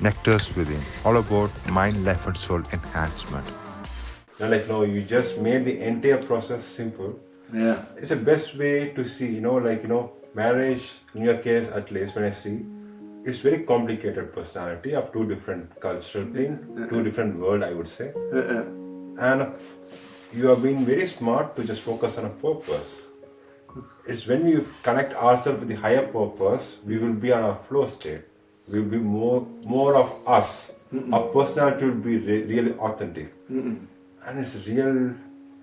Nectars Within, all about mind, life, and soul enhancement. You just made the entire process simple. Yeah. It's the best way to see, marriage, in your case at least, when I see, it's very complicated personality of two different cultural things, two different world, I would say. And you have been very smart to just focus on a purpose. It's when we connect ourselves with the higher purpose, we will be on a flow state. We will be more of us. Our personality will be really authentic. And it's a real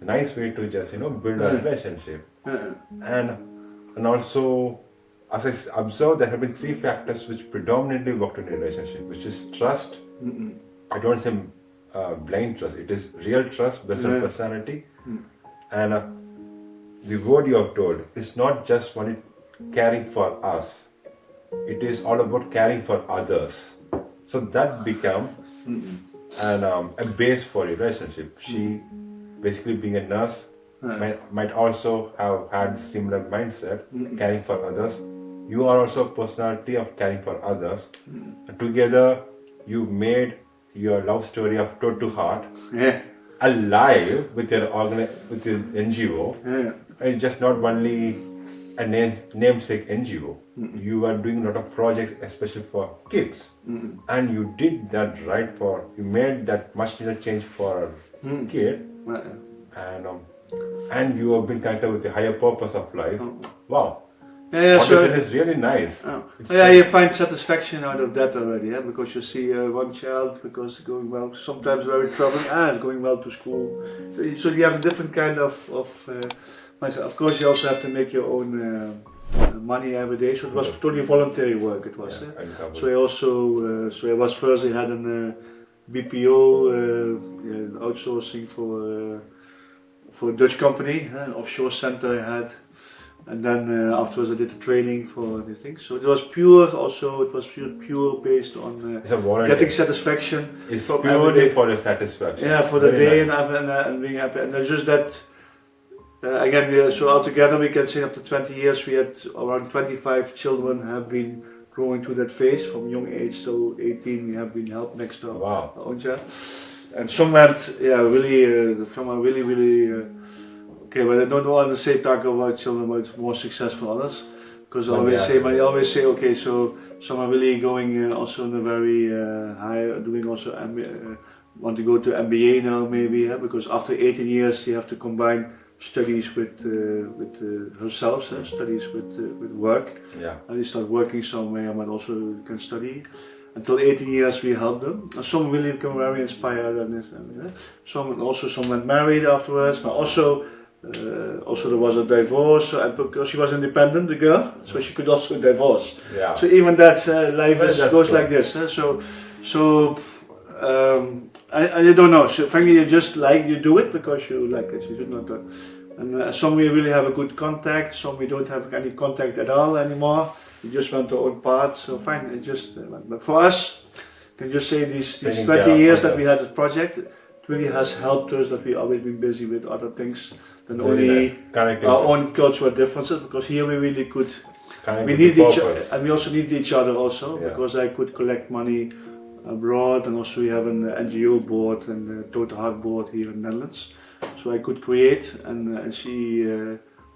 nice way to just build a relationship. And also, as I observed, there have been three factors which predominantly worked in a relationship, which is trust. I don't say blind trust. It is real trust based on personality. And the word you have told is not just only caring for us. It is all about caring for others. So that become a base for a relationship. She, basically being a nurse, might also have had similar mindset, caring for others. You are also a personality of caring for others. And together, you made your love story of Toe to Heart alive with your NGO. It's just not only a namesake NGO. You are doing a lot of projects, especially for kids, and you did that right you made that much needed change for a kid, and you have been connected with the higher purpose of life. Wow. So it is really nice. You find satisfaction out of that already, because you see one child because going well, sometimes very troubling, it's going well to school. So you have a different kind of mindset. Of course, you also have to make your own money every day. So it was totally voluntary work. It was. So I also, I was first. I had an BPO outsourcing for a Dutch company, an offshore center I had. And then afterwards I did the training for these things. So it was pure based on getting satisfaction. It's purely for the satisfaction. Yeah, for the day and being happy. And it's just that, again, so altogether we can say after 20 years we had around 25 children have been growing to that phase. From young age till 18 we have been helped next to our own child. And some went, some are really okay, but I don't want to talk about children about more successful others, because I always say, okay, so some are really going also in a very high, doing also want to go to MBA now maybe, because after 18 years you have to combine studies with herself, studies with work. And you start working somewhere, but also can study. Until 18 years we help them. And some really become very inspired and this and that. Some went married afterwards, but also there was a divorce, and because she was independent, the girl, so she could also divorce. So even that life goes like this. I don't know. So finally, you do it because you like it. You do not. And some we really have a good contact. Some we don't have any contact at all anymore. We just went our own path. So fine. It just. But for us, can you say these 20 years that we had this project, it really has helped us that we always been busy with other things than only our own cultural differences, because here we really could, we need each other, and we also need each other also, because I could collect money abroad, and also we have an NGO board and a Total Heart board here in the Netherlands, so I could create, and she,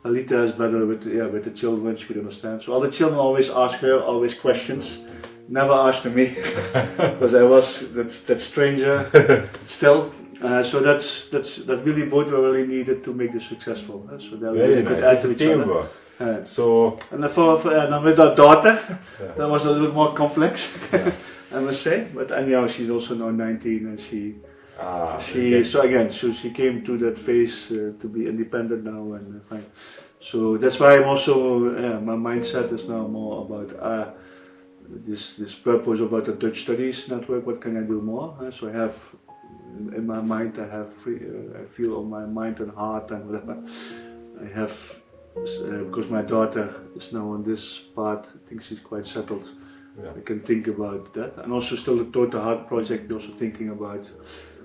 Alita is better with the children, she could understand, so all the children always ask her, always questions, never asked me, because I was that stranger still. So that really both were really needed to make this successful. So that very really nice. It's a teamwork. And and with our daughter, that was a little bit more complex, I must say. But anyhow, she's also now 19, and she came to that phase to be independent now, and fine. So that's why I'm also my mindset is now more about this purpose about the Dutch Studies Network. What can I do more? So I have. In my mind, I have I feel on my mind and heart and whatever. I have because my daughter is now on this part. I think she's quite settled. I can think about that, and also still the Total Heart project. We're also thinking about.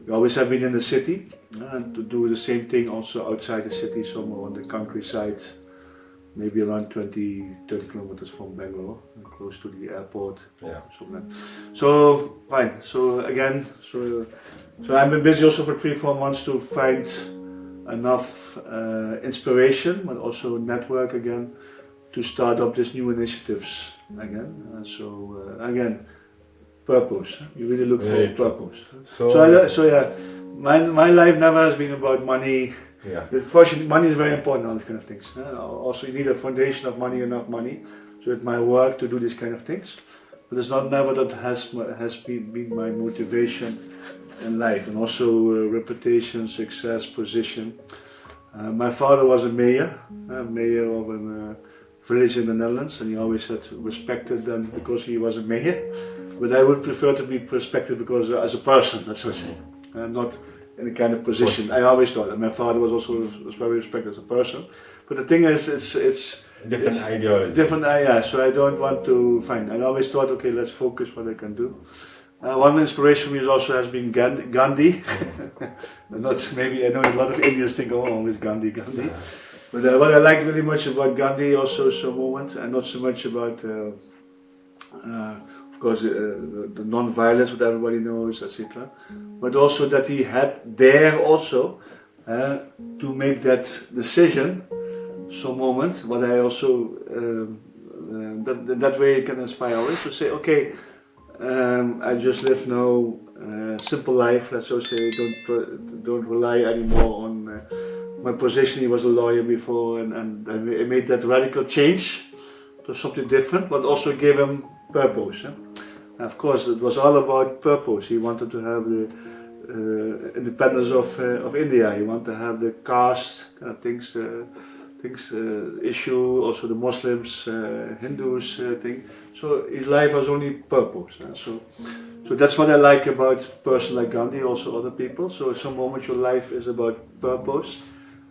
We always have been in the city and to do the same thing also outside the city, somewhere on the countryside, maybe around 20-30 kilometers from Bangalore, close to the airport. Yeah. So fine. So again, so I've been busy also for 3-4 months to find enough inspiration, but also network again to start up these new initiatives again. Again, purpose. You really look Very for true. purpose. So Yeah, my life never has been about money. yeah. Fortunately, money is very important on these kind of things. Also, you need a foundation of money, enough money, so it might work to do these kind of things. But it's not never that has been my motivation in life, and also reputation, success, position. My father was a mayor of a village in the Netherlands, and he always said respected them because he was a mayor. But I would prefer to be respected because as a person, that's what I say, not in a kind of position. I always thought, and my father was very respected as a person. But the thing is, it's Different ideology. different. Yeah. So I don't want to find. I always thought, okay, let's focus what I can do. One inspiration for me also has been Gandhi. Not maybe I know a lot of Indians think, oh, it's Gandhi. But what I like really much about Gandhi also some moment, and not so much about, of course, the non-violence, what everybody knows, etc. But also that he had there also to make that decision. Some moment, what I also that way can inspire others to say, okay, I just live now simple life. Let's so say, don't rely anymore on my position. He was a lawyer before, and I made that radical change to something different, but also gave him purpose. Of course, it was all about purpose. He wanted to have the independence of India. He wanted to have the caste things issue, also the Muslims, Hindus thing. So his life was only purpose. So that's what I like about a person like Gandhi, also other people. So some moments your life is about purpose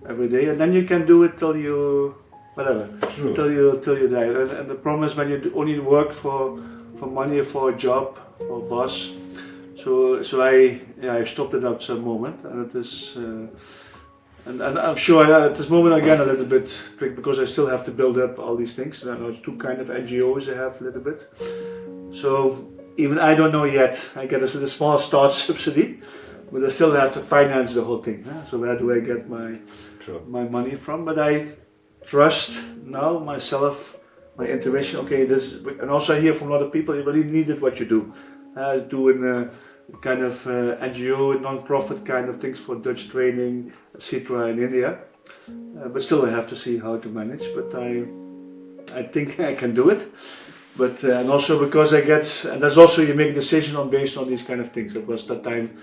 every day, and then you can do it till you, whatever, True. till you die. And the problem is when you only work for money, for a job, for a boss. So I stopped it at some moment, and it is. And I'm sure at this moment again a little bit because I still have to build up all these things. And I know it's 2 kind of NGOs I have a little bit. So even I don't know yet. I get a little small start subsidy, but I still have to finance the whole thing. So where do I get my money from? But I trust now myself, my intuition. Okay, this, and also I hear from a lot of people. You really needed what you do. Doing kind of NGO, non-profit kind of things for Dutch training, etc. in India. But still I have to see how to manage, but I think I can do it. But and also because I get, and that's also you make a decision based on these kind of things. That was that time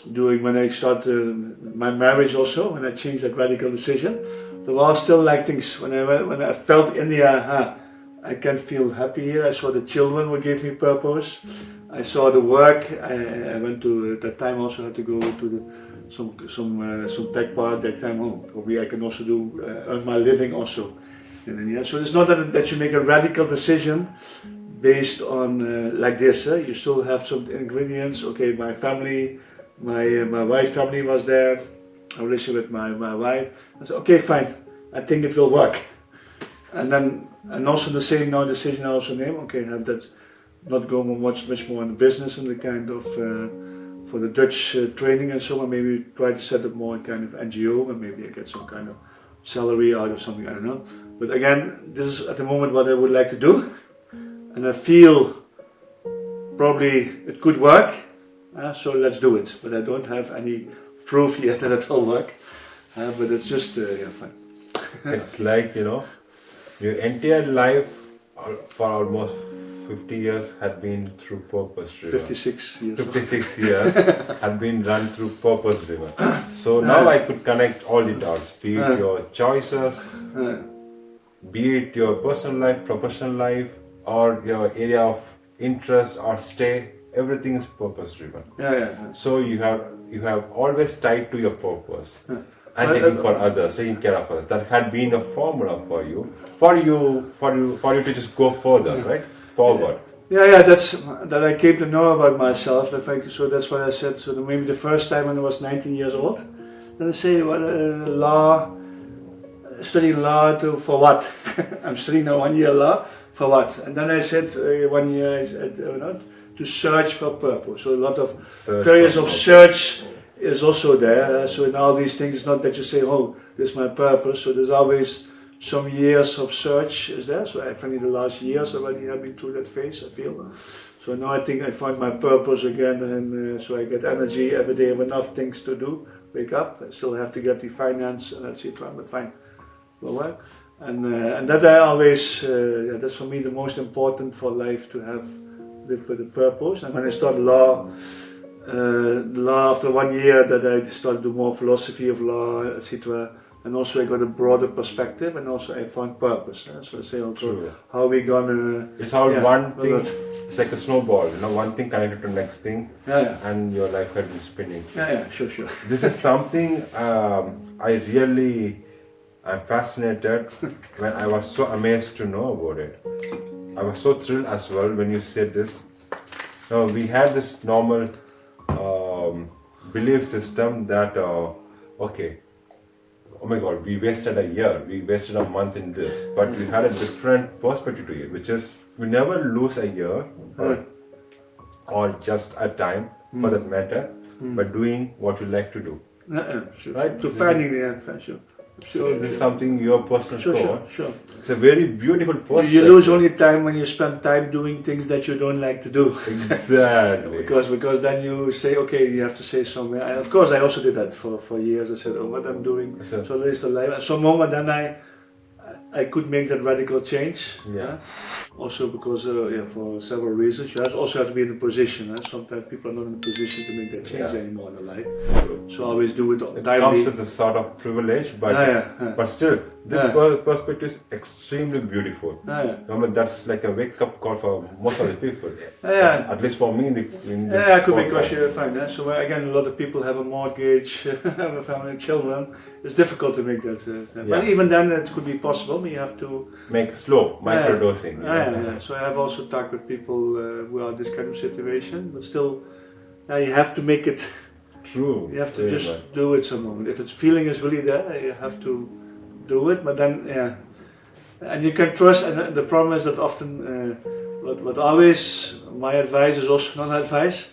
when I started my marriage also, when I changed that radical decision. There were still like things, when I felt India, I can feel happy here. I saw the children who gave me purpose. I saw the work. I went to at that time also had to go to some tech part that time. Oh, probably I can also do earn my living also in India. So it's not that you make a radical decision based on like this. You still have some ingredients. Okay, my family, my wife's family was there. I relationship with my wife. I said, okay, fine. I think it will work. And also the same now decision I also name. Okay, have that not go much more in the business and the kind of for the Dutch training and so on. Maybe try to set up more kind of NGO and maybe I get some kind of salary out of something. I don't know. But again, this is at the moment what I would like to do, and I feel probably it could work. So let's do it. But I don't have any proof yet that it will work. But it's just fun. It's like, your entire life for almost 50 years had been through purpose driven. 56 years. 56 years had been run through purpose driven. So now I could connect all the dots, be it your choices, be it your personal life, professional life, or your area of interest or stay. Everything is purpose driven. So you have always tied to your purpose. And taking for others, taking care of others. That had been a formula for you to just go further, right? Forward. That's that I came to know about myself. So that's what I said. So maybe the first time when I was 19 years old, then I say, well, law studying law for what? I'm studying now 1 year law for what? And then I said 1 year I said, to search for purpose. So a lot of periods of search is also there. So in all these things, it's not that you say, oh, this is my purpose. So there's always some years of search is there. So I find the last years already have been through that phase, I feel. So now I think I find my purpose again, and so I get energy every day. I have enough things to do. Wake up, I still have to get the finance and etc. But fine, will work. And that I always, that's for me the most important for life, to have live with a purpose. And when I started law after 1 year, that I started to do more philosophy of law, etc. And also I got a broader perspective, and also I found purpose. So I say also, how we gonna... It's all one thing, it's like a snowball, one thing connected to the next thing, and your life had been spinning. Sure. This is something I really am fascinated when I was so amazed to know about it. I was so thrilled as well when you said this. Now, we had this normal belief system that, okay, oh my God, we wasted a year, we wasted a month in this, but we had a different perspective to it, which is we never lose a year or just a time for that matter, but doing what you like to do. Sure. Right? To finding the answer, sure. So this is something your personal core. Sure. It's a very beautiful perspective. You lose only time when you spend time doing things that you don't like to do. Exactly. because then you say, okay, you have to say something. And of course, I also did that for years. I said, oh, what I'm doing. So there's the life. At some moment, then I could make that radical change. Also because for several reasons. You also have to be in a position. Sometimes people are not in a position to make that change anymore in their life. So I always do it timely. It comes with a sort of privilege, but still, this perspective is extremely beautiful. That's like a wake-up call for most of the people. At least for me in this it could be podcast. because you're fine. So again, a lot of people have a mortgage, have a family, children. It's difficult to make that. But even then, it could be possible. But you have to make slow microdosing. So I have also talked with people who are in this kind of situation, but still, you have to make it. True. You have to just do it some moment. If its feeling is really there, you have to do it. But then, and you can trust. And the problem is that often, what always my advice is also not advice.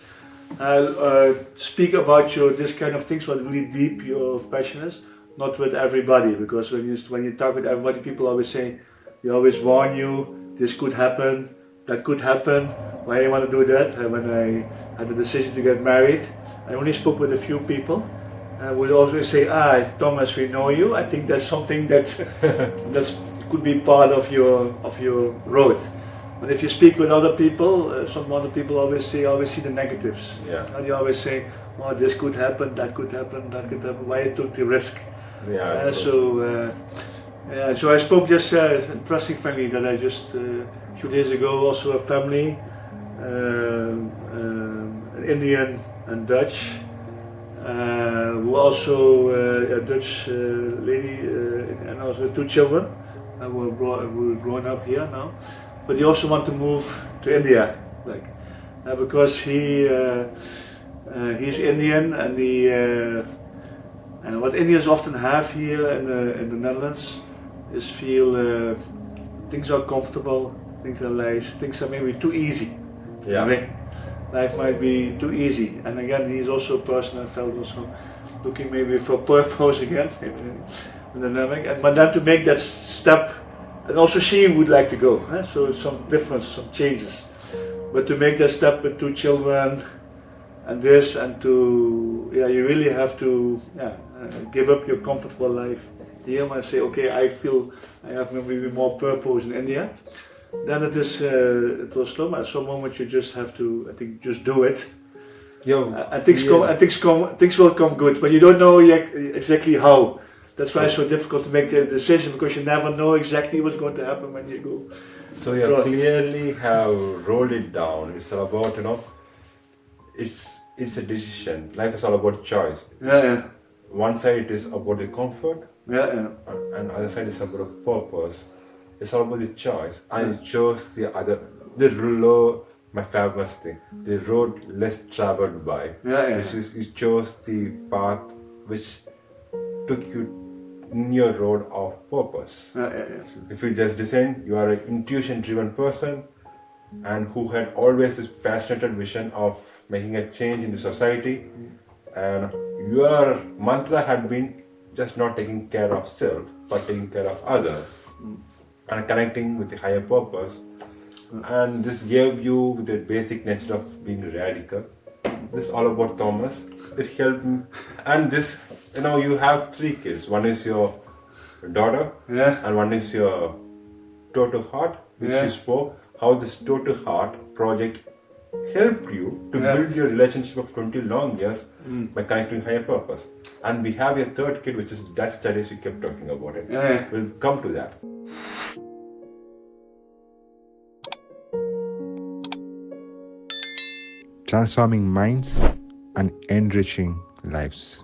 Speak about this kind of things, what really deep your passion is, not with everybody. Because when you talk with everybody, people always say, they always warn you, this could happen, that could happen. Why you want to do that? When I had the decision to get married, I only spoke with a few people. I would always say, Thomas, we know you. I think that's something that could be part of your road. But if you speak with other people, some other people always see the negatives. And they always say, oh, this could happen, that could happen, that could happen. Why you took the risk? So I spoke just interesting family that I just a few days ago, also a family, an Indian and Dutch, who also a Dutch lady and also 2 children who are grown up here now, but he also want to move to India, because he's Indian, and what Indians often have here in the Netherlands is feel things are comfortable, things are nice, things are maybe too easy. Life might be too easy. And again, he's also a person I felt also looking maybe for purpose again, but then to make that step, and also she would like to go. So some difference, some changes. But to make that step with 2 children and this, and to you really have to give up your comfortable life here and say, okay, I feel I have maybe more purpose in India. Then it was slow. At some moment you just have to, I think, just do it. And things will come good, but you don't know yet exactly how. That's why it's so difficult to make the decision, because you never know exactly what's going to happen when you go. So you clearly have rolled it down. It's all about, it's a decision. Life is all about choice. One side it is about the comfort, and other side is about purpose. It's all about the choice. I chose the low, my famous thing, the road less traveled by. Which is, you chose the path which took you in your road of purpose. Yes. If you just design, you are an intuition driven person and who had always this passionate vision of making a change in the society, and your mantra had been just not taking care of self but taking care of others and connecting with the higher purpose, and this gave you the basic nature of being radical. This is all about Thomas. It helped me. And this, you have three kids. One is your daughter, Yeah. and one is your Toto Heart, which Yeah. you spoke. How this Toto Heart project helped you to Yeah. build your relationship of 20 long years by connecting higher purpose. And we have your third kid, which is Dutch studies. You kept talking about it. Yeah. We'll come to that. Transforming minds and enriching lives.